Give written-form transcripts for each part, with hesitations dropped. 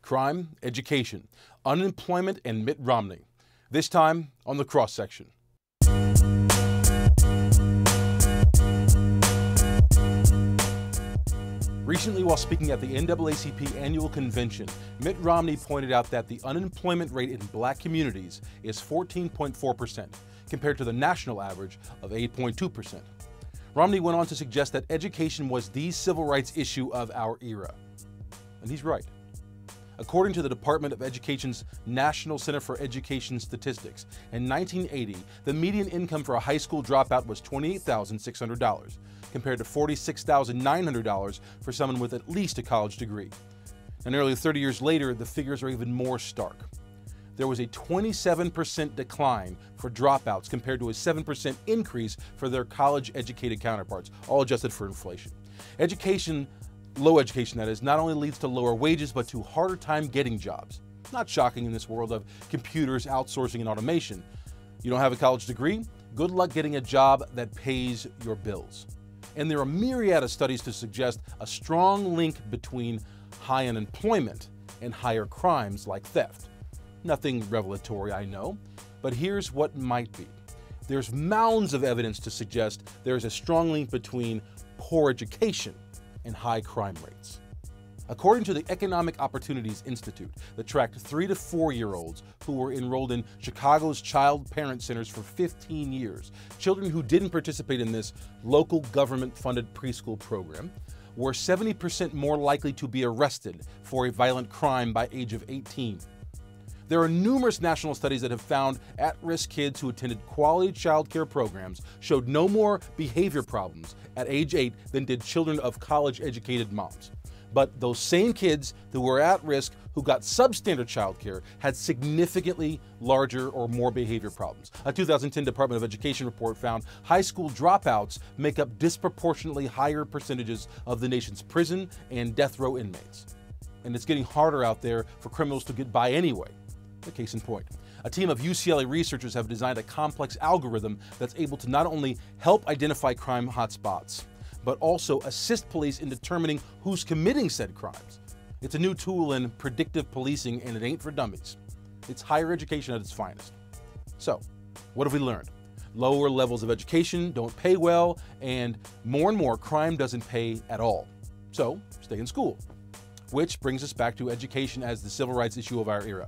crime, education, unemployment, and Mitt Romney. This time on the cross-section. Recently, while speaking at the NAACP annual convention, Mitt Romney pointed out that the unemployment rate in black communities is 14.4%, compared to the national average of 8.2%. Romney went on to suggest that education was the civil rights issue of our era. And he's right. According to the Department of Education's National Center for Education Statistics, in 1980, the median income for a high school dropout was $28,600, compared to $46,900 for someone with at least a college degree. And nearly 30 years later, the figures are even more stark. There was a 27% decline for dropouts compared to a 7% increase for their college-educated counterparts, all adjusted for inflation. Low education, that is, not only leads to lower wages, but to harder time getting jobs. Not shocking in this world of computers, outsourcing, and automation. You don't have a college degree? Good luck getting a job that pays your bills. And there are a myriad of studies to suggest a strong link between high unemployment and higher crimes like theft. Nothing revelatory, I know, but here's what might be. There's mounds of evidence to suggest there's a strong link between poor education and high crime rates. According to the Economic Opportunities Institute, that tracked 3 to 4-year-olds who were enrolled in Chicago's child parent centers for 15 years, children who didn't participate in this local government-funded preschool program were 70% more likely to be arrested for a violent crime by age of 18. There are numerous national studies that have found at-risk kids who attended quality child care programs showed no more behavior problems at age 8 than did children of college-educated moms. But those same kids who were at risk who got substandard child care had significantly larger or more behavior problems. A 2010 Department of Education report found high school dropouts make up disproportionately higher percentages of the nation's prison and death row inmates. And it's getting harder out there for criminals to get by anyway. The case in point. A team of UCLA researchers have designed a complex algorithm that's able to not only help identify crime hotspots, but also assist police in determining who's committing said crimes. It's a new tool in predictive policing, and it ain't for dummies. It's higher education at its finest. So, what have we learned? Lower levels of education don't pay well, and more crime doesn't pay at all. So, stay in school. Which brings us back to education as the civil rights issue of our era.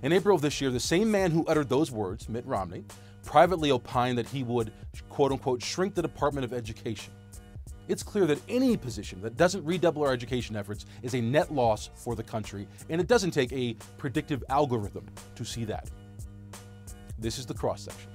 In April of this year, the same man who uttered those words, Mitt Romney, privately opined that he would, quote-unquote, shrink the Department of Education. It's clear that any position that doesn't redouble our education efforts is a net loss for the country, and it doesn't take a predictive algorithm to see that. This is the cross-section.